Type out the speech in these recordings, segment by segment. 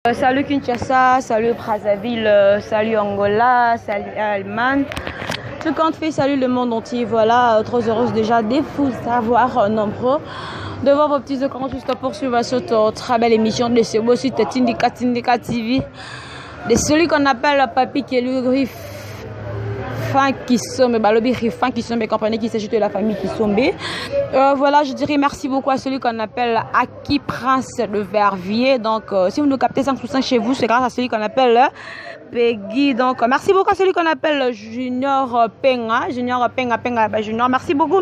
Salut Kinshasa, salut Brazzaville, salut Angola, salut Allemagne. Tout compte fait, salut le monde entier. Voilà, trop heureuse déjà de vous savoir nombreux. De voir vos petits écrans juste pour suivre cette très belle émission de ce beau site Tindika TV. De celui qu'on appelle Papi Kelly Fan qui sommes, Balobi Fan qui sommes, comprenez qu'il s'agit de la famille qui sommes. Voilà, je dirais merci beaucoup à celui qu'on appelle Aki Prince de Verviers. Donc, si vous nous captez 5% chez vous, c'est grâce à celui qu'on appelle Peggy. Donc, merci beaucoup à celui qu'on appelle Junior Penga. Junior Junior. Merci beaucoup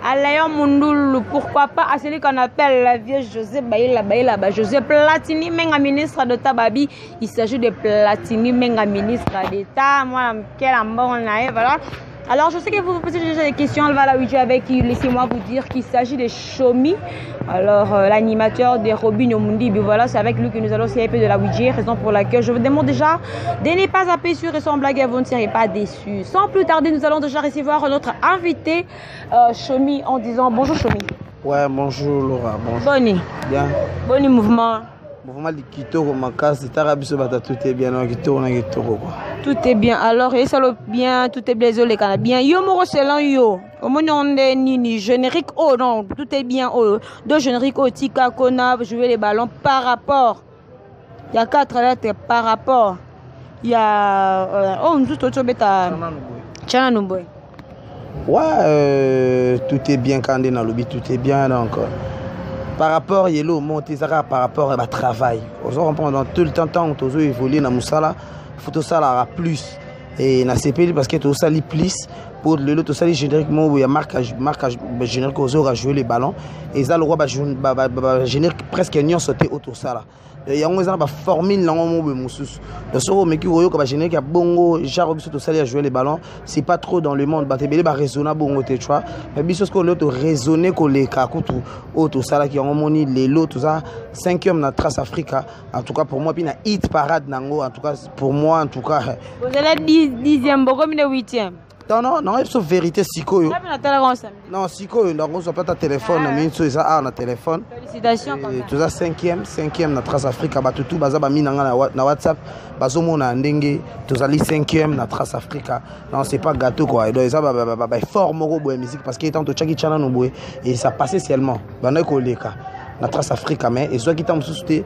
à Léon Mundoul. Pourquoi pas à celui qu'on appelle la vieille José Baïla, José Platini Menga, ministre de Tababi. Il s'agit de Platini Menga, ministre d'État. Moi, quel amour on a, voilà. Alors, je sais que vous vous posez déjà des questions. Elle va la Ouija avec qui. Laissez-moi vous dire qu'il s'agit de Shomi. Alors, l'animateur de Robin Omundi. Voilà, c'est avec lui que nous allons essayer un peu de la Ouija. Raison pour laquelle je vous demande déjà de ne pas zapper sur et sans blague. Vous ne serez pas déçus. Sans plus tarder, nous allons déjà recevoir notre invité, Shomi, en disant bonjour, Shomi. Ouais, bonjour, Laura. Bonjour. Bonne. Bien. Bon mouvement. Mouvement de Kitoko, ma casse, tout est bien. Tout est bien. Alors, et ça le bien, tout est bien, les canards bien. Yo, moro, c'est là, yo. Au moins, on est ni générique. Oh, non, tout est bien. Oh, deux génériques, oh, Tika, Kona, jouer les ballons par rapport. Il y a 4 lettres par rapport. Il y a. Oh, nous tous, tu bêta. Tchana Numboy. Ouais, tout est bien quand on est dans le lobby, tout est bien donc. Par rapport à Yellow, Montezara, par rapport à travail. Pendant tout le temps, on a évolué dans Moussala, il faut tout ça plus. Et dans CPL, parce que tout ça plus, pour le lot, tout ça génériquement, il y a marque générique aux autres à jouer les ballons. Et ça, le roi va générique presque n'y sauter autour de ça. Il y a une formule dans le monde. Le soir, mais qui va générique à bongo, genre, tout ça à jouer les ballons. C'est pas trop dans le monde. Il va raisonner bongo, tu vois. Mais bien sûr, ce qu'on a raisonné que les cas, tout ça qui ont moni les lots, tout ça. 5e dans Trace Africa. En tout cas, pour moi, puis na hit parade nango. En tout cas, pour moi, en tout cas. Vous allez 10e, beaucoup mieux 8e. Non, c'est vérité, Siko. Non, Siko, on n'a pas ta téléphone, mais tu as un téléphone. Félicitations. Tu as 5e dans Trace Africa, tout bazaba mis dans WhatsApp, bazomo na ndenge, tu as 5e dans Trace Africa. Non, c'est pas gâteau quoi. Et donc ça va fort moro boy musique parce que tant que tu chana no boy et ça passait seulement. Bana ko leka na Trace Africa mais et soit qui t'a souté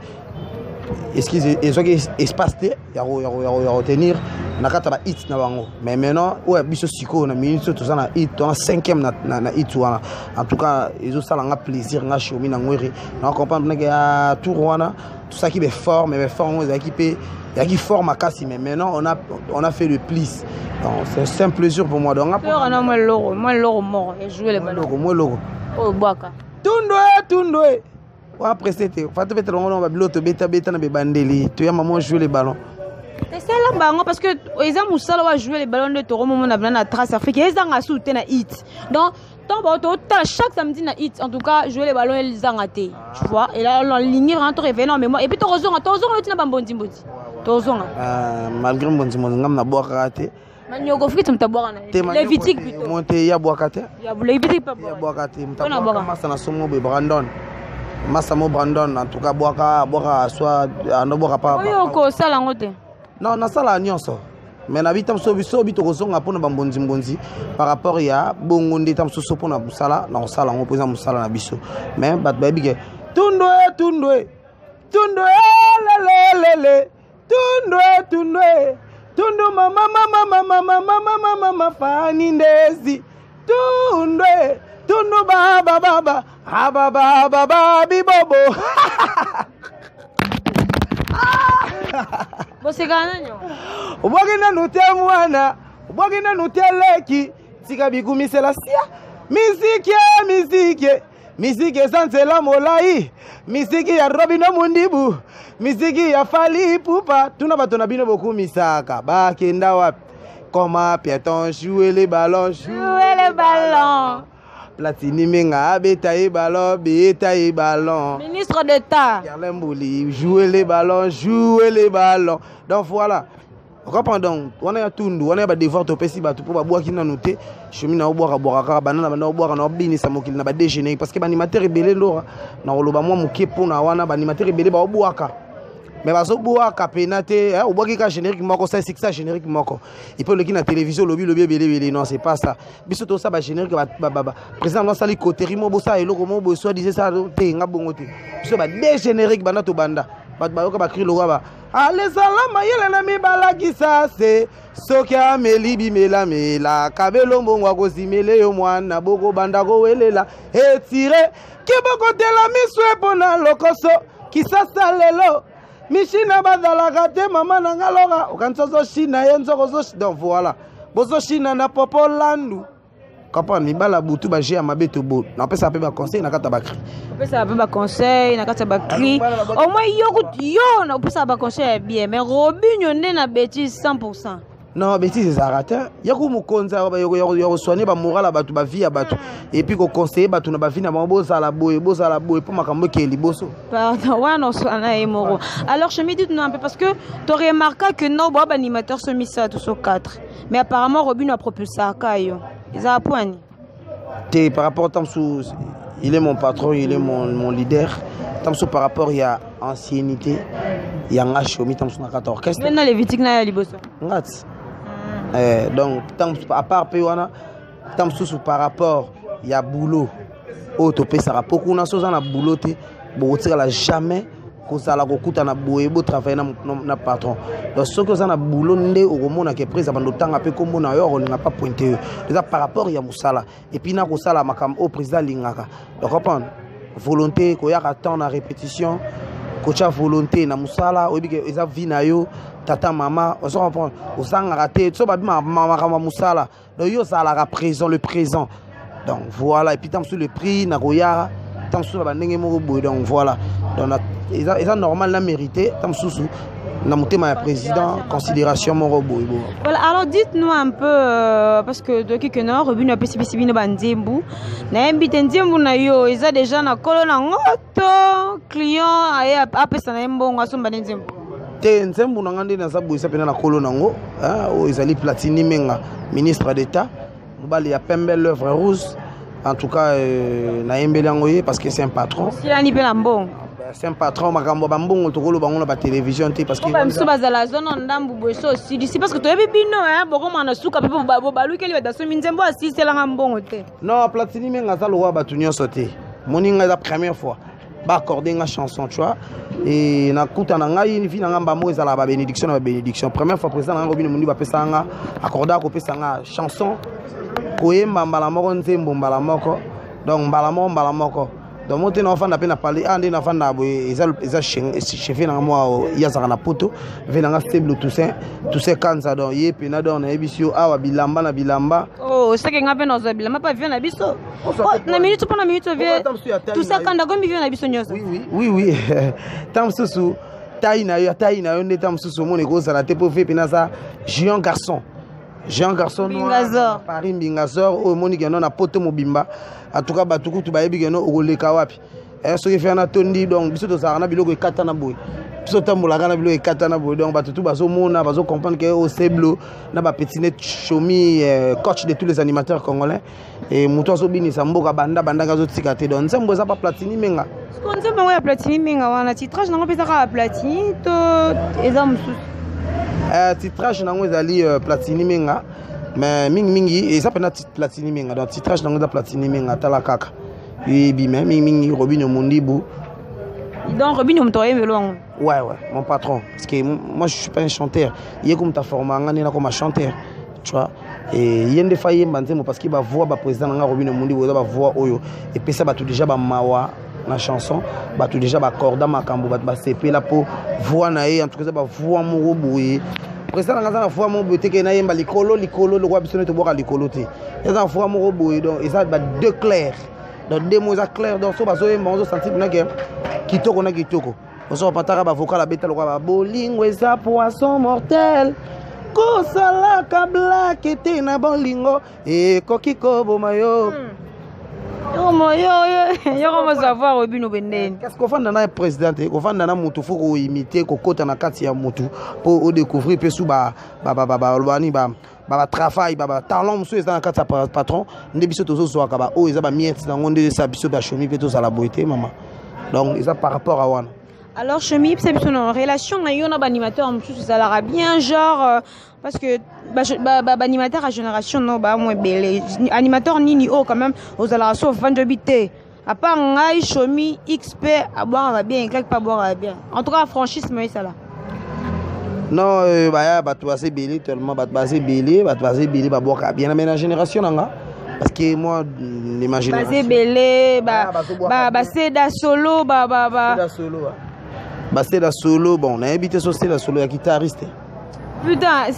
excusez et soit qui espace té ya retenir na kata ba hit na bango mais maintenant ouais biso siko na minute tout ça na hit on 5e na hit wana en tout cas ils ont ça nga plaisir nga shomi na ngwere na comprendre que ya tout wana tout ça qui est fort mais fort on est équipé il y a qui forme à casser mais maintenant on a fait le plis c'est un plaisir pour moi donc on a moi l'euro mort et jouer les ballons moi l'euro oh boaka tundoe après c'était faut te mettre on va biloto beta na bandeli tu y a maman jouer les ballons. C'est ça là parce que ils ont Moussala va jouer les ballons de Toro moment na Trace Afrique ils ont sauté na hit donc chaque samedi na hit en tout cas jouer les ballons ils ont raté tu vois et là on ligne rentre révélant mais moi et puis Torozo tu n'as pas bondi Torozo malgré bondi ngam na boire raté Manyogo fit mtaboka na Levitique plutôt monter ya boakate ya Levitique pas boakate mtaboka masa na somo be Brandon Massamo Brandon en tout cas boaka soit no boaka pas oyoko sala ngote non na sala nyonso mais na bitam so bito kozonga pona bambonzi par rapport ya bongo ndeta msoso pona musala na sala ngo pesa musala na biso mais bat baby ke tundoe lele tundu mama fani ndezi tundu baba bibobo bosekana nyo ubogina nutia mwana ubogina nutia leki tika bikumisela sia miziki sansela molai miziki ya Robino Mundibu miziki ya Fali Ipupa tuna bato na bino bokumisaka bakenda wapi comment piéton jouer les ballons Platini Menga beta et ballon ministre d'État Kerlembouli jouer les ballons donc voilà Rependant, on a tundu, on a devoir to pesi batu pour boire qui n'a noté, chemina au boire banana bana au boire na bini samokil na ba déjeuner parce que animateur belé lora na oloba moi muke pona wana ba animateur belé ba boaka. mais bazo boa kapenate au boa ka générique moko ça c'est ça générique moko il peut le na télévision lobby belé non c'est pas ça biso to ça ba générique ba président non sali coterie mo bossa eloko mo bo soit disait ça te nga bongo te biso ba des générique bana to banda ba yoka ba cri loba allez salama yele na mi balaki ça c'est soki ameli bimela mela kabelo mbongwa kozimele yo mwana boko banda ko welela etire kiboko tela miswe pona lokoso kisasa lelo Michina badalaka te mama nanga loka okansozo china yenzo kozo donc voilà bozo china na popo landu kapa mibala butu ba je mabeto bo na pesa pe ba conseil na kata ba cri pesa pe ba conseil na kata ba cri au moins yo na pesa ba conseil bien mais Robinho nde na bêtise 100%. Non, bêtise c'est raté. Yako mukonza yo soigner ba moral ba tu ba vie ba tu et puis ko conseiller ba tu na ba vie na boza la boye pour makambo ke liboso. Pardon, ouais non soana et moro. Alors je me dis un peu parce que tu aurais remarqué que non bon animateur se mis ça tous aux 4. Mais apparemment Robinho a propulsé ça kayo. Ils a point. Té par rapport Tamsou, il est mon patron, il est mon leader. Tamsou par rapport il y a ancienneté, il y a ngacho mi Tamsou na 4 orchestre. Maintenant les vitiques na liboso. Ngats. Donc, à part Péwana, par rapport, il y a boulot. Autopé, ça rapporte qu'on a chose dans boulot, bon, on ne jamais qu'on ça la coûte na boebo travailler na patron. Donc, ce que ça na boulot, on au moment qui est pris avant le temps un peu comme on a eu, on n'a pas pointé. Déjà par rapport, il y a Moussala. Et puis, na Moussala, makam au président Lingaka. Donc, comprendre volonté, qu'on y a attendre la répétition, qu'on a volonté na Moussala, ou bien ils ont vu na yo. Tata mama on se comprend on s'en raté tout ça mama musala donc yo ça la présent le présent donc voilà et puis tant sur le prix na roya tant sur la ndenge mo boy donc voilà donc ils ont normal la mérité tant sous na motema président considération mo boy. Voilà alors dites-nous un peu parce que de quelque nord Robinho a pesi no banzembu na mbite nzembu na yo ils ont déjà na kolona ngoto client a pesa na mbongo asomba nzembu nzembo na ngande na zabu isa pena na kolo nango o ezali Platini Menga ministre d'État mobali ya pembe l'œuvre rouge en tout cas na yembeli yango ye parce que c'est un patron si ani pe na mbongo c'est un patron makambo ba mbongo tokolo bango na ba télévision te parce que ba mso bazala zone ndambu boso aussi d'ici parce que to yebi bino boko mana suka pe baluki li badaso minzembo asisela nga mbongo te non Platini Menga za lowa ba tunyo sauté moninga la première fois ba accorder une chanson tu vois et na kuta na ngai ni fina ngamba mo ezala ba bénédiction première fois président na Robinho mundi ba pesa nga accorder ko pesa nga chanson koyemba mbala moko nzembo mbala moko donc mbala moko donc monte na enfant na pe na parler ande na enfant na boy eza chef na moi ya zaka na poto vena nga stable tout ça kanza donc ye pe na donc na ebisio awa bilamba na bilamba oh c'est que ngape na zo bilamba pa vient na biso na minute pour na minute vient tout ça kanda ko mi vient na biso nyoso oui tam susu taille na yo ne tam susu mo ne ko za la te po fe pe na ça géant garçon noir Paris Bingazor o moni geno na poto mobimba en tout cas batuku tu bayebi geno oleka wapi so ke fana tondi donc biso to sa na biloko ekata na boy biso tambola kana biloko ekata na boy donc batutu bazo mona bazo comprendre que au seblo na ba petinet chomi coach de tous les animateurs congolais et muto so bini sa mboka banda ngazo tikate donc nzembo za pa Platini Menga ko nzembo ya Platini Menga wana titrage nango pesa ka Platini to eza mususu titrage nango ezali Platini Menga mais mingi et ça pena Platini Menga donc titrage nango za Platini Menga tala kaka yebi mais mingi Robinho Mundibu donc Robinho mtoye melongo ouais mon patron parce que moi je suis pas un chanteur il comme ta forma ngani na comme un chanteur tu vois et yende faye manzemo parce qu'il va voir ba président nga Robinho Mundibu va voir oyo et puis ça ba tout déjà ba mawa na chanson ba tout déjà ba corda makambo ba CP là pour voir na en tout cas ba voir mon boye président nga na voir mon boye te ke na yemba likolo le roi biso ne to boka likolo te ça voir mon boye donc et ça ba deux clairs donc deux mots clairs donc so ba so yemba on sentir na ke kitoko na kitoko on so pataka ba vocal la beta le roi ba bolingo eza poisson mortel kosala kabla kete na bolingo e kokiko bomayo yo comment savoir Robinho bendeni qu'est-ce qu'on fait dans un président qu'on fait dans mutu faut ko imiter ko kota na kati ya mutu pour découvrir pe sou ba travail ba talent monsieur dans kati ya patron nde biso tozo so ka ba o eza ba miette na ngonde sa biso ba chomi pe to za la beauté maman donc ça par rapport à wana Alors Chemi, c'est une relation na yo na animateur en plus ça l'aura bien genre parce que animateur à génération non ba moins belé animateur nini oh quand même aux alara so vendobité à part ngai Chemi XP à boire bien quelque pas boire bien en tout cas franchise mais ça là non bah tu vas se belé tellement bah basé belé bah boire bien mais la génération nga parce que moi l'imagination basé belé c'est da solo c'est da solo bon on a habité sur c'est da solo ya guitariste putain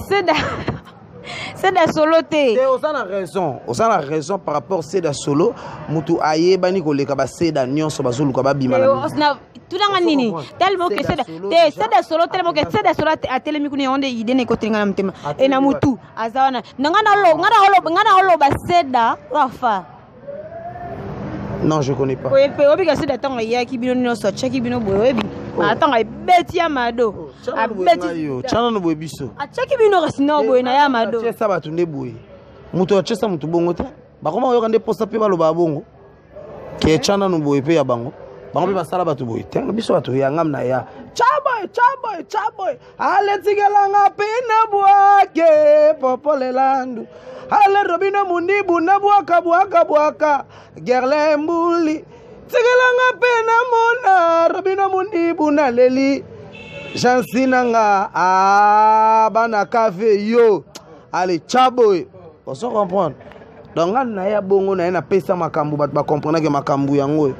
c'est da solo té on a raison par rapport c'est da solo mutu aye bani ko leka ba c'est da nyonso bazulu ko ba bima na tout dans nini tellement que c'est da solo tellement que c'est da solo a telemi kuni onde idene ko tinga na mtema e na mutu azawana ngana holo ba c'est da rafa non je connais pas obi ka c'est da tango ya ki bino no so cheki bino boyebi attends ay beti ya mado a beti chana no boyebiso a cheki bino kasino boye na ya mado chesa batu nde boye mutu chesa mutu bongo te bakoma yo kande posta pe baloba bongo ke chana no boye pe ya bango bango pe basala batu boye te biso batu ya ngam na ya chaboy ale tigelanga pe na boake popole landu ale robino mundibu na boaka gerle mbuli tigelanga pe na mona robino mundibu na leli jansinanga bana café yo ale chaboy on se comprendre donc na ya bongo na pesa makambu bat ba comprendre que makambu yango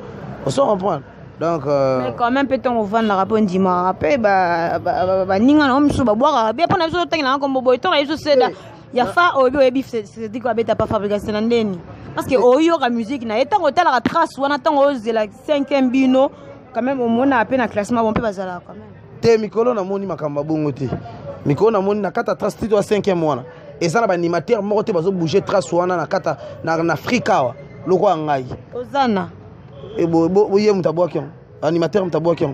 on se comprendre donc mais quand même peut-on vendre la rapport ndima après ninga na mso ba boire bien pour na biso tengela ko bobo to na biso seda ya fa obi obi c'est dit ko abeta pas fabrication na ndeni parce que oyo ka musique na etango tala ka trace wana tango zela 5e bino quand même au mona appel na classement bon pe bazala quand même te mikolo na moni makamba bongo te mikolo na moni na kata trace tito 5e wana ezala ba animateur moko te bazo bouger trace wana na kata na Afrika wa loko ngai ozana et bo yé mutabwaki animateur mutabwaki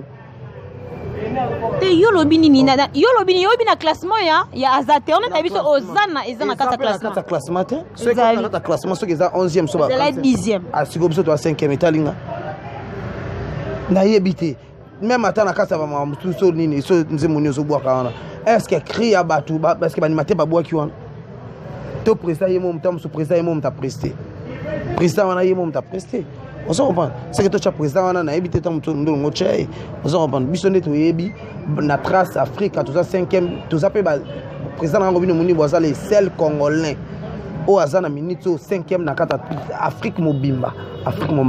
te yolo bini na classement ya azate on a biso ozana ezana kata classement te ceux qui ont kata classement ceux qui sont 11e so ba 10e a siko biso to 5e etalinga na yebité même ata na kasa ba mutu so nini so nzemoni so bwaka wana est-ce que crie à batu parce que ba animateur ba bwaki wana to président yemo mutam so président yemo muta presté président wana yemo muta presté on se comprend c'est que toi tu as président wana na ebité tam to ndo ngoche on se comprend biso ndeto yebi na trace Afrique tout ça 5e tout ça pe ba président ngo bino muni boza les sel congolais o azana minute 5e na kata Afrique mobimba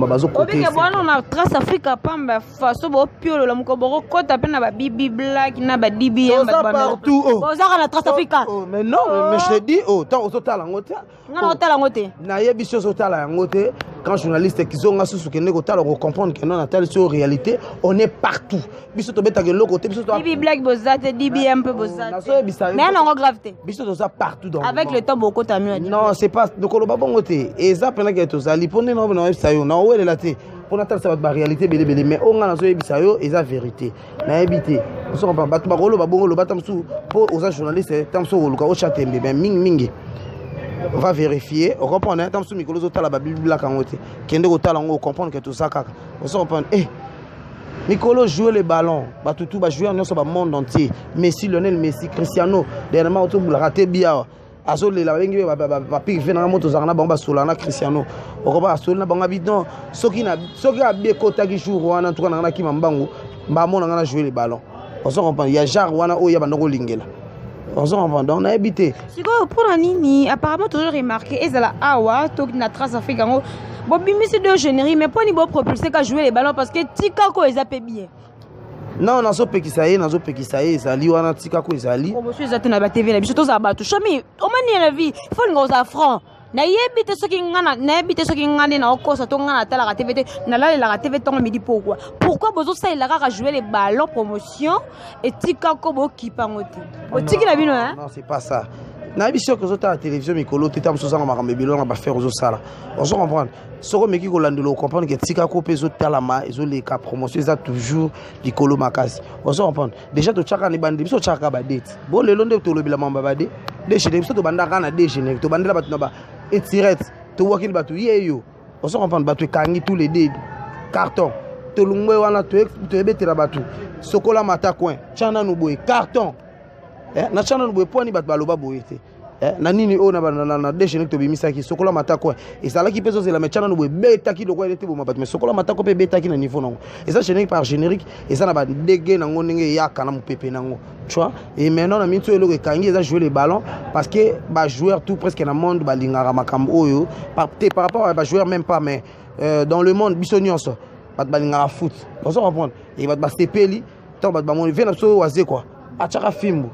bazo côté obi ke bona na trace Afrique pamba faso bo piolo la mukoboro kota pe na ba bibi black na ba DBM ba partout boza na trace Afrique mais non mais je te dis tant otala ngote ngana otala ngote na yebi so otala ngote quand journaliste qui sont sous que nego tala ko comprendre que non na telle sur réalité on est partout biso to beta ke loko te biso to bibi black bozate DBM pe bozate mais non gravité biso to ça partout dans avec le temps beaucoup ta mieux non c'est pas de koloba bongo te et ça pena que to zali pone no na sayo na wele la te pour na ça ba réalité belé mais on na so yebisa yo et ça vérité na yebité on se comprend batu ba kolo ba bongo lo batam sou pour aux journalistes tam so luka o chatembe ben mingi on va vérifier on comprend hein tam sou mikolo zo tala ba bibla kangote kende ko tala ngo comprendre que tout ça kaka on se comprend Mikolo joue le ballon batu tout ba jouer en so ba monde entier Messi Lionel Messi Cristiano dernièrement auto la raté bien azole la bengi ba pique na moto zana bango basolana Cristiano okoba asolana bango bidon soki a bien kota ki jour wana en tout cas na ki mambango ba mona na jouer le ballon on se comprend il y a genre wana o ya bango lingela on se comprend donc on a habité siko pour nini apparemment toujours remarqué ezala awa to na trace Afrique ngo bo bimisi de générie mais pas ni bo propulser ka jouer les ballons parce que tika ko ezapé bien non nazo pekisaye ezali wana tika ko ezali monsieur ezate na ba TV na biso to za ba to chomi o mani na vie il faut ngoza franc na yebite soki ngana na okosa to ngana tala ka TV na la la TV tonga midi pourquoi bozo ça il a jouer les ballons promotion et tika ko bo kipangote o tiki na bino hein non c'est pas ça na biso ko zota la télévision mikolo tetam so sanga makambe bilona ba faire zo sala on se comprendre soko meki ko landelo comprendre que tika ko peso talama ezo les ka promotion ça toujours likolo makasi on se comprendre déjà to chaka ni bandi biso chaka ba date bo lelo nde to lobila mamba ba de chez biso to banda kana de chez to bandela batu na ba etirette to wakil batu yeyo on se comprendre batu kangi tous les deux carton tolungwe wana toyebetela bato sokola mata coin chana no boye carton na chana no boye poni bato baloba boye te na nini o na déjeuner to bimisaki sokola mata coin ezalaki peso zela me chana no boye betaki lokwa ele te boma bato mais sokola mata coin pe betaki na niveau nango eza générique par générique eza na ba ndege nango ndenge yaka na mopepe nango tu vois et maintenant na minto eloko ekangi eza jouer les ballons parce que ba joueur tout presque na monde balingara makambo oyo par rapport à ba joueur même pas mais dans le monde biso nyonso bat balingara foot on comprendre et bat sepeli tant bat ba mon vient so waze quoi achaka fimbo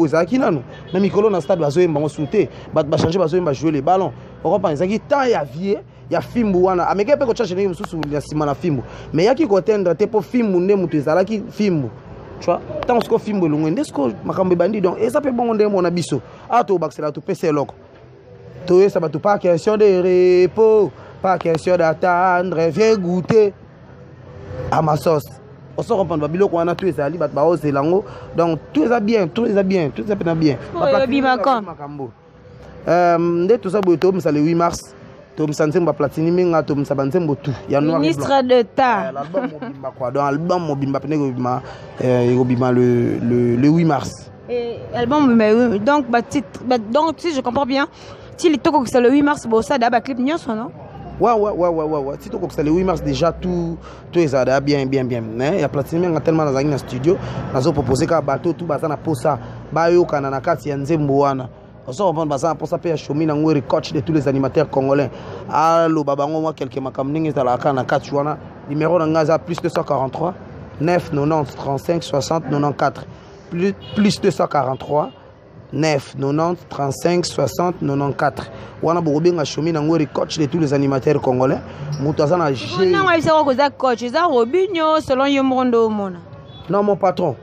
ezalaki nanu na mikolo na stade bazoyemba ngo sute bat ba changer bazoyemba jouer les ballons on comprend ezalaki temps ya vie ya fimbo wana ameke pe ko changer ne mususu ya sima na fimbo mais yaki ko tendre te po fimbo nde mutu ezalaki fimbo tu vois tant ce ko fimbo longo ndesko makambe bandi donc et ça peut bon nde mona biso ato baxela to pese loko to ça ba to pas question de repos pas question d'attendre viens goûter à ma sauce. On se comprend pas biloko wana tout ezali bat ba ozelango donc tout est bien tout est bien makambo nde tout ça boyo to msale 8 mars to msanzemba platini minga to msabanzembo tout ya noir ministre d'État l'album mobimba quoi donc album mobimba pene bima le 8 mars et album donc donc si je comprends bien si le toko c'est le 8 mars bo ça da clip nyonso non. Ouais. Si tu as le 8 mars déjà tout est bien. Il y a Platini tellement dans un studio. Nous avons proposé qu'un bateau tout basé na posa, bayo kana kati ya nzembo wana. On se reprend basé na posa pe ya shomi na ngwe coach de tous les animateurs congolais. Allo babango moi quelques makamningi za la kana kati wana. Numéro na ngaza plus 243 9 90 35 60 94 plus 243 9 90 35 60 94. Wana bobenga chomi na ngori coach de tous les animateurs congolais. Mutazana G. Non, mais c'est quoi coach? C'est Robinho selon Yomondo mona. Non, mon patron.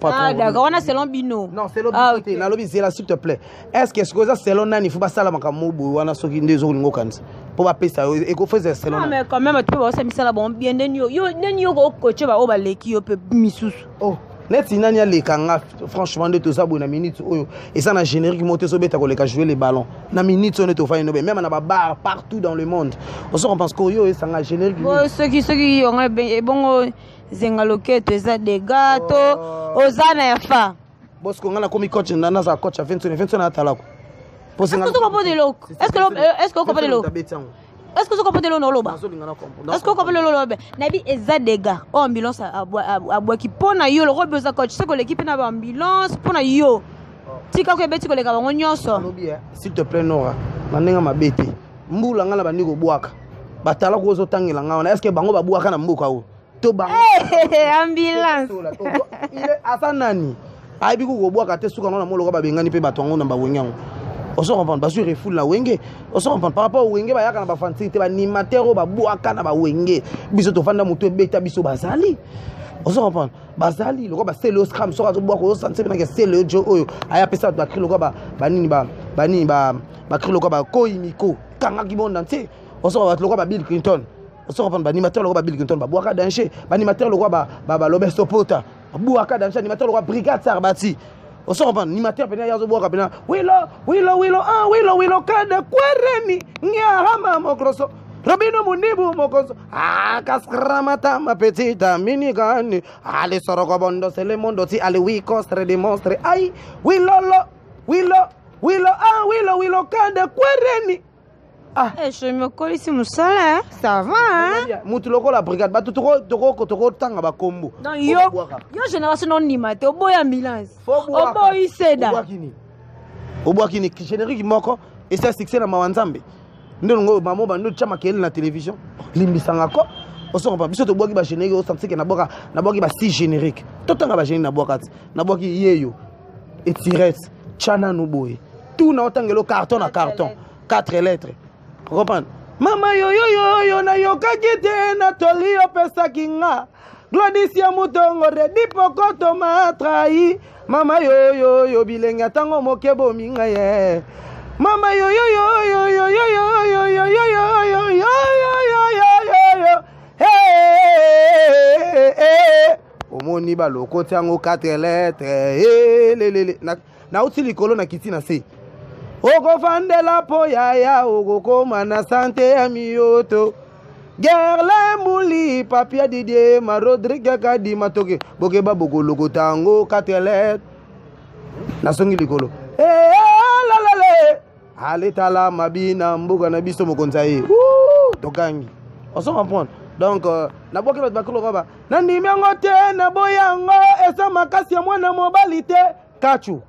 Ah d'accord, on a selon Bino. Non, selon Bino. Na lobi zela s'il te plaît. Est-ce que c'est selon nani faut pas sala makamubu wana soki ndezo lingo kanzi. Pour pas pesa et ko faisait selon. Ah mais quand même tu peux voir ça misala bon bien denyo. Yo ko coach ba o ba leki yo pe misusu. Oh. Net inani alekanga franchement de tout ça na minute oyo et ça na générique monter so beta ko leka jouer les ballons na minute on est au fin même na ba bar partout dans le monde on se pense que yo ça na générique ceux qui ont bon zengaloketo eza des gâteaux ozana fa bosco ngana komi coach na za coach a 20 na talako est-ce que tu comprends de l'eau est-ce que tu comprends de l'eau est-ce que vous comprenez le nom là? Est-ce que vous comprenez le nom? Nabi eza des gars ambulance à bois qui pona yo le rôle besoin coach c'est que l'équipe na ambulance pona yo tika ko beti ko leka bango nyonso s'il te plaît Nora manenga mabete mbula ngala bandi ko bwaka batala ko zo tangela ngana est-ce que bango ba bwaka na mboka o to bango ambulance il est asanani aibi ko bwaka te suka na molo ko ba bengani pe batongo na ba wenyango. On se comprend, parce que refoule la wenge. On se comprend par rapport au wenge, bah y'a quand on fancy, t'es animateur au baboua quand on va wenge. Biso to fanda muto beta biso bazali. On se comprend, bazali. Le gars bah c'est le scram, sera to boire au santé, mais c'est le joe oyo. Aya pesa to akri le gars bah nini bah kri le gars bah koimiko. Kanga qui monde entier. On se comprend le gars bah Bill Clinton. On se comprend bah animateur le gars bah Bill Clinton bah boaka dancher. Bah animateur le gars bah Roberto Pota. Boaka dancher animateur le gars Brigade Sarbati. On se comprend, animateur pena yazo boka pena. Wilo kada kweremi nyahama mokroso. Robino munibu mokoso. Ah kasramata ma petita minigani. Ale soroko bondo sele mondo ti ale wi costre de monstre. Ai wilo kada kweremi. Ah, je me colle ici musala, ça va hein? Mutuloko la brigade, ba toko tanga ba kombo. Non yo génération non animate, o boy ambulance. O boy seda. O boy kini générique moko et ça succès na mawanzambe. Ndongo mamo ba ndo chama kele na télévision. Limbisanga ko. O so pas biso to boki ba générique o santi ke na boki ba si générique. Totanga ba générique na boki. Na boki yeyo. Et tirette, chana no boy. Tout na otangelo carton na carton. 4 lettres. Reprendre. Mama yo na yokaki te na tolio pesa kinga. Glodisia mutongo redi pokoto ma trahi. Mama yo bilenga tango mokebo minga ye. Mama yo omoni baloko tiango 4 lettres. Na utili kolo na kiti na se. Oko fandela po yaya oko koma na sante ya miyoto Gerle Mouli, Papia Didier, ma Rodrigue Kadi Matoke, Bokeba Boko Logo Tango, Katelet, Nasongi Likolo. Eh, la la la, Aletala, Mabina, Mboga Nabiso Mokonsaï, Tokangi. On s'en comprend. Donc, na boke bat bakolo roba. Nandi miangote na boyango, esa makasi ya mwana mobilité. Kachu,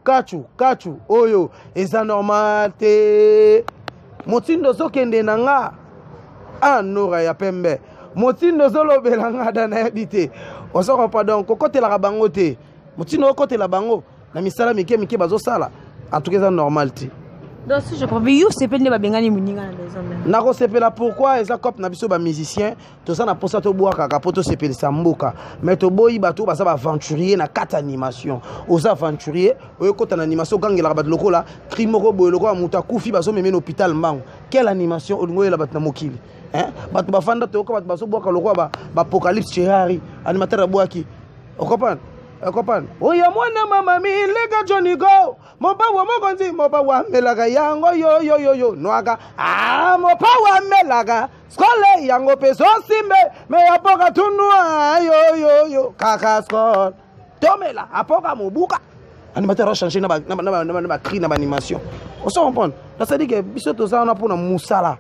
oyo, esa normal te. Motindo so kende nanga. Ah, nora ya pembe. Motindo solo belanga dana habité. On s'en comprend donc, kote la bango te. Motindo kote la bango. Na misala mike bazo sala. En tout cas, c'est normal te. Donc si je comprends, yo sepel ne ba bengani muninga na maison même. Nako sepela pourquoi eza cop na biso ba musicien, to ça na posa to boaka ka poto sepel samboka. Mais to boyi bato ba sa ba aventurier na 4 animation. Aux aventurier, oyo kota na animation gangela ba loko la, crimoko boy loko muta kufi baso meme na hôpital mbango. Quelle animation olingo la bat na mokili? Hein? Bato ba fanda to ko bato baso boaka loko ba apocalypse Ferrari, animateur boaki. On comprend? Oya mwana mama mi lega Johnny Go. Mopa wa mokonzi, mopa wa melaga yango yo noaga. Ah, mopa wa melaga. Skole yango peso simbe, me apoka tunua yo kaka skol. Tomela apoka mobuka. Animateur a changé na ba cri na ba animation. On se comprend. Ça dit que biso to ça on a pour na musala.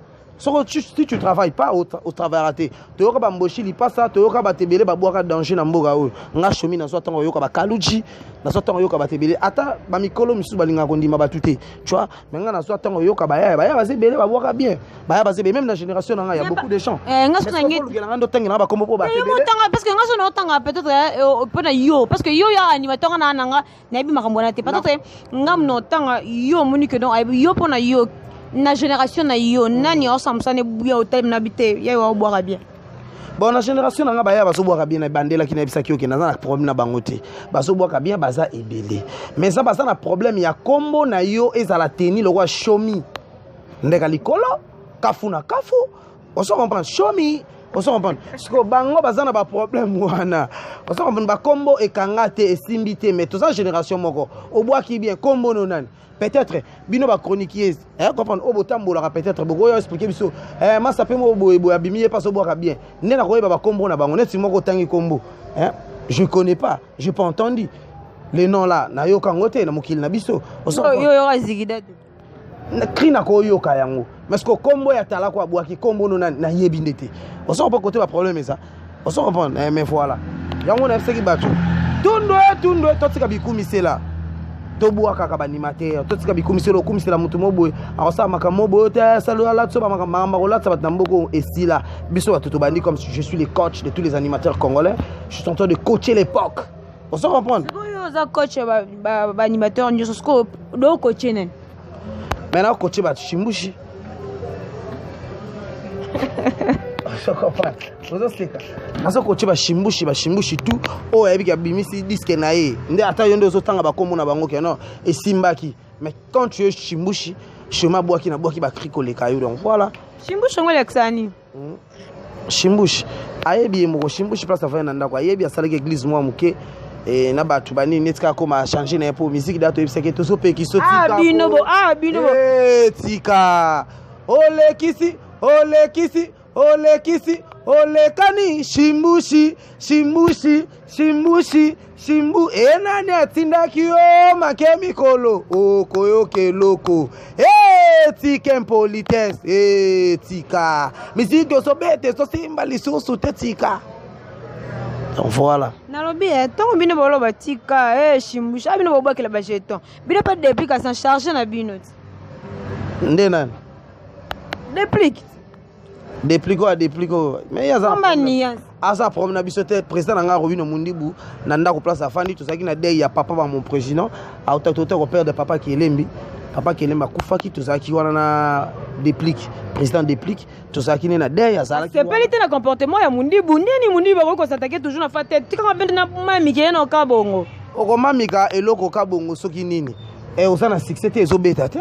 Si tu ne travailles pas au travail raté, tu as un li pas ça, tu as tebele ba boaka danger na mboga o. Nga chomi na soit tango yoka ba kaluji, na soit tango yoka ba tebele ata ba mikolo misu balinga kondima ba tuté. Tu vois, mais nga na soit tango yoka ba ya ba tebele ba boaka bien. Ba ya ba tebele même dans la génération nga il y a beaucoup de chants. Nga so na ngi nga ndo tangi na ba kombo po ba tebele. Parce que nga so na tanga peut-être peut na yo parce que yo ya animateur na nga na bi makambo na te. Peut-être nga no tanga yo moni que donc yo pona yo. Na génération na yo nani ensemble ça ne bouya au thème n'habité ya yo boire bien. Bon na génération nga ba ya baso boire bien na bandela ki na bisaki oke na na problème na bangote. Baso boire bien baza ebele. Mais ça baza na problème ya combo na yo ezala teni le roi shomi. Ndeka likolo kafuna kafu. On se comprend shomi. On se comprend. Parce que bango baza na ba problème wana. On se comprend ba combo e kangate e simbité mais toute sa génération moko. O boire ki bien combo no nani. Peut-être bino ba chroniqueuse comprendre o botambola peut-être boko yo expliquer biso ma sapé mo boy abimier pas so boka bien ne na koyeba ba kombo na bango neti moko tangi kombo je connais pas j'ai pas entendu les noms là na yo kangote na mokili na biso yo azigida na krina ko yo ka yango parce que kombo ya tala ko abwaki kombo no na yebi ndete on sort pas côté ba problème ça on sort comprendre mais voilà yango na fseki bato tundo totika bikumi là toboa kaka ba animateur totika bikumiselo kumisela mutu moboy akosa makambo moboy ta salo ala tso ba makambo ko latsa bat nambo esila biso batuto bandi comme si je suis le coach de tous les animateurs congolais je suis en train de coacher l'époque on se comprend yo za coach ba animateur nyo scope do coacher nen maintenant coacher ba chimbushi je comprends vous oseka naso coacher ba chimbushi tout o yebika bimisi disque na ye nde ata yondo zotanga ba komona bango ke non et simbaki mais quand tu es chimbushi chema boaki na boaki ba krikole kayo donc voilà chimbushi ngole ksani chimbushi ayebi mo chimbushi place afanya na ndako ayebi asalaki église moi muke et na batu bani netka koma changer na po musique dato ebiseke to so pe ki sotika bino bo tika olekisi olekani shimbushi enani atindaki yo makemikolo okoyoke loko tika impolitesse tika musique so bete so simba lisusu te tika donc voilà nalobi tant bino boloba tika shimbushi abino bobakela ba jeton bino pas d'application charger na bino nde nani déplico mais ya za asa problème na biso te président nga Robino Mundibu na ndako place afandi to saki na dei ya papa ba mon président autotote au père de papa qui elembi kufaki to saki wana na déplique président déplique to saki na dei ya sala c'est pas l'été na comportement ya Mundibu ndeni Mundibu ko s'attaquer toujours na fa tête tika mabende na mami ke na kabongo oko mamika eloko kabongo soki nini osana succès te ezobeta te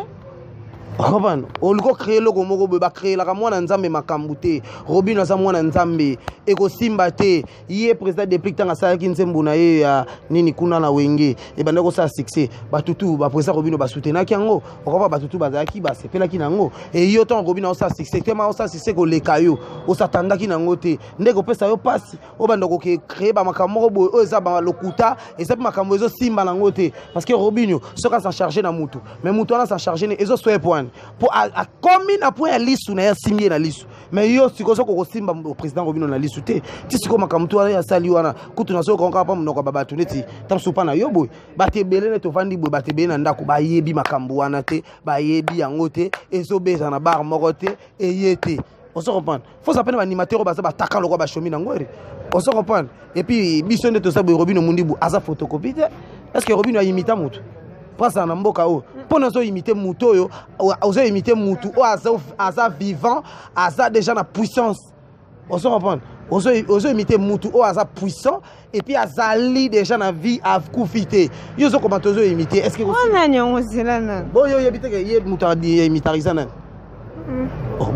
Robin, on le crée le gomo ba créer la moi nzambe makambute. Robin aza mwana nzambe eko simba te. Yé président depuis tanga sa kinzembu na ye ya nini kuna na wenge e banda ko sa succès. Batutu ba président Robin ba soutenir kiango. Okaba batutu bazaki ba sepela kinango. Et yo ton Robin o sa succès tema o sa succès ko le kayo. O satanda kinango te. Ndeko pesa yo passe. O banda ko créer ba makambo bo o za ba lokuta et ça makambo ezo simba nango te parce que Robin soka s'en charger na mutu. Mais mutu na s'en charger ne ezo soe point. Pour à combien à point à l'issue na signé na l'issue mais yo siko soko ko simba au président Robino na l'issue te ti siko makamtu ya sali wana kutu na soko konka pa mnoko baba tuneti tam supa na yo boy bate belene to vandi boy bate belene ndako ba yebi makambu wana te ba yebi yango te ezo beza na bar moko te eyete on se comprend faut s'appeler animateur ba ba taka lokwa ba shomi na ngwere on se comprend et puis biso nde to sa boy Robino mundibu aza photocopie est-ce que Robino a imité mutu ça na mboka o pour nous imiter muto yo ozo imiter mutu o aza vivant aza déjà na puissance on se comprend ozo imiter mutu o aza puissant et puis azali déjà na vie à kufité yo zo comment ozo imiter est-ce que on a nyongo zelana bon yo yebite ke ye mutu a di imitarizana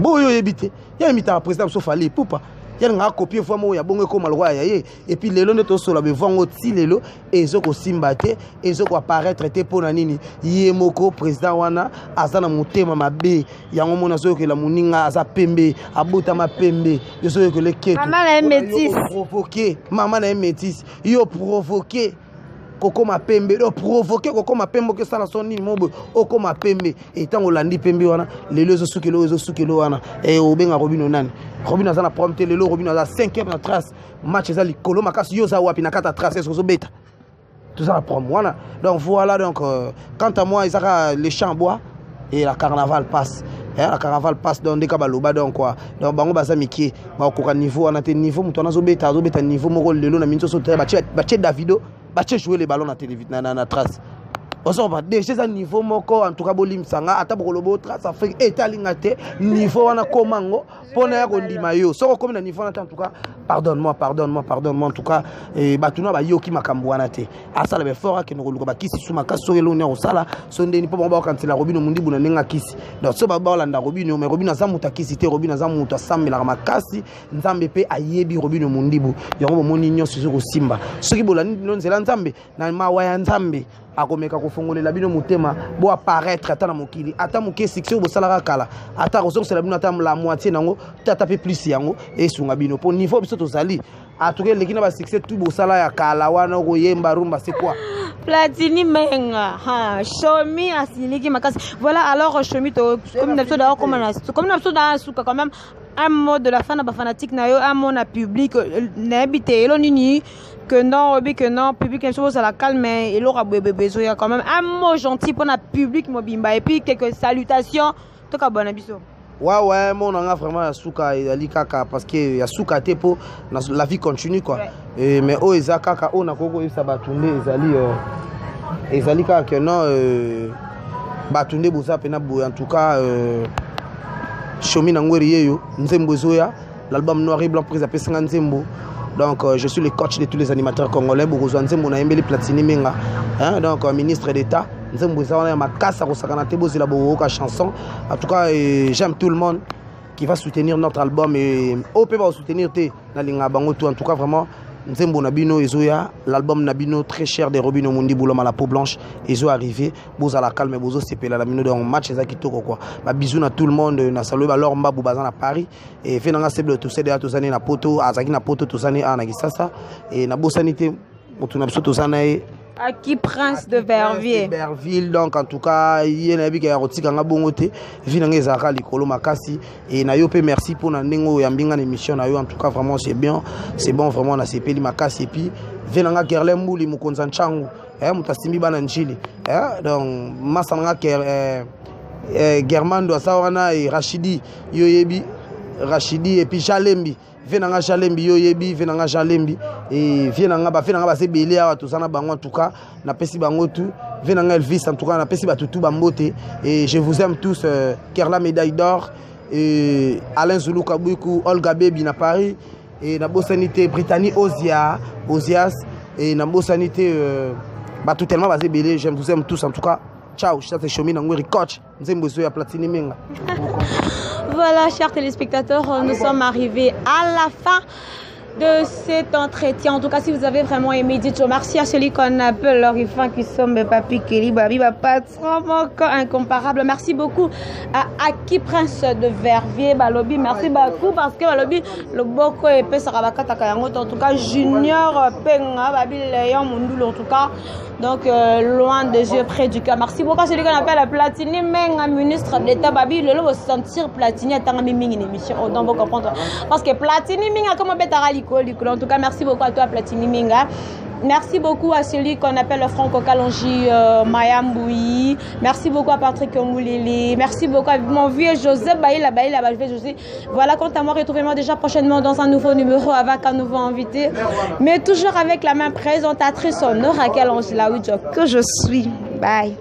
bon yo yebite ya imita président Sofali poupa il y a un copier vraiment il y a bon comme le roi et puis les lois de tout cela vont aussi les lois et zo ko simbate et zo ko apparaître te pour nini yemoko président wana azana mutema mabe ya ngomona zo ke la muninga aza pembe abota ma pembe yo zo ke le keto maman na métis provoquer maman na métis yo provoquer Koko ma pembe do provoquer Koko ma pembe que ça la son nini mobo oko ma pembe et tant olandi pembe wana les lezo sukelo wana et obenga Robino nani Robino azana prompter lelo Robino aza 5e na trace match za likolo makasi yo za wapi na kata trace est-ce que zo beta tout ça la prom wana donc voilà donc quant à moi isaka les champs bois et la carnaval passe la carnaval passe dans des kabaloba donc quoi donc bango baza miki ba ko niveau wana te niveau muto na zo beta niveau moko lelo na minso so te ba Davido bache jouer les ballons na télévision na trace on va déjà à niveau moko en tout cas bolim sanga ata bokolobo trace Afrique etalingate niveau wana komango pona ya kondima yo soko comme na niveau na en tout cas pardonne-moi en tout cas batuna ba yoki makambo wana te asala be fort ke nokoluka ba kisi suma kaso elo ne osala so ndeni po ba kansela Robino mundibu na nenga kisi donc so ba landa Robino mais Robino za muta kisi te Robino za muta sambela makasi nzambe pe ayebi Robino mundibu yango moni nyonso zo ko simba soki bolani nzela nzambe na mawa ya nzambe akomeka kofongolela bino mutema bo apparaître ata na mokili ata moke succès bo salaka kala ata ressource la bino ata la moitié nango tata pe plus yango et sunga bino pour niveau biso tozali atuke lekina ba succès tout bo sala ya kala wana ko yemba rumba c'est quoi Platini menga ha Chomi asiliki makasi voilà alors Chomi to comme n'abso d'ailleurs comme n'abso dans suka quand même un mot de la fin de fanatique na yo un mot na public n'habité lo nini que non public quelque chose à la calme et l'aura besoin il y a quand même un mot gentil pour la public mobimba et puis quelques salutations to ka bon abiso ouais mon anga vraiment suka ali kaka parce que ya suka te po la vie continue quoi et mais o eza kaka o na koko isa batunde ezali kaka que non batunde boza pena bo en tout cas Chomi na ngweri yeyo nzembo zoya l'album noir et blanc prise à pesanga nzembo. Donc je suis le coach de tous les animateurs congolais Bourgeois Nzembo na Embeli Platini Menga hein donc ministre d'état Nzembo za ma kasa ko sakana te bozila boka chanson en tout cas j'aime tout le monde qui va soutenir notre album et OP va soutenir te na linga bango tout en tout cas vraiment Nzembo Nabino Ezoya l'album Nabino très cher de Robino Mundi Bouloma la peau blanche Ezo arrivé boza la calme bozo sepela la mino dans match za kitoko quoi ba bisous na tout le monde na saluer ba lor mbabu bazana Paris et fenanga seble tout céder tous années na poto azaki na poto tous années na kisasa et na bosanité mutuna biso tous années à qui prince de Verviers donc en tout cas yena bi ka rotika nga bongote vinanga ezaka likolo makasi et na yo pe merci pour na ndengo ya mbinga émission na yo en tout cas vraiment c'est bon vraiment na sepeli makasi et puis vinanga Gerlembuli mukonza nchangu mutasimbi bana njili donc masanga Germando asawana et Rachidi yoyebi Rachidi et puis Jalembi venanga Jalembi yoyebi venanga Jalembi et venanga ba se belé à tout ça na bango en tout cas na pesi bango tout venanga Elvis en tout cas na pesi ba tout bambote et je vous aime tous Kerla médaille d'or et Alain Zulu Kabuku Olga Baby na Paris et na bosanité Brittany Ozias et na bosanité ba tout tellement ba se belé je vous aime tous en tout cas Ciao, ça c'est Chomi Nangweri coach. Nzembo Zoya Platini Minga. Voilà, chers téléspectateurs, nous sommes arrivés à la fin de cet entretien. En tout cas, si vous avez vraiment aimé, dites merci à celui qu'on appelle l'orifant qui sommes Papi Kelly, Babi, patron encore incomparable. Merci beaucoup à Aki Prince de Verviers, Balobi. Merci beaucoup parce que Balobi, le Boko épais Sarabakata Kayangot, en tout cas, Junior Penga, Babi Léon Mundoul, en tout cas. Donc, loin des yeux, près du cœur. Merci beaucoup à celui qu'on appelle la Platini Menga, ministre d'État. Babi, le lot sentir Platini, attends, une émission, on doit comprendre. Parce que Platini Menga, comme on peut en tout cas, merci beaucoup à toi, Platini Minga. Merci beaucoup à celui qu'on appelle le Franco Kalonji Mayamboui. Merci beaucoup à Patrick Moulili. Merci beaucoup à mon vieux Joseph Baïla. José. Voilà, quant à moi, retrouvez-moi déjà prochainement dans un nouveau numéro avec un nouveau invité. Mais toujours avec la même présentatrice Nora Kalonji, la que je suis. Bye.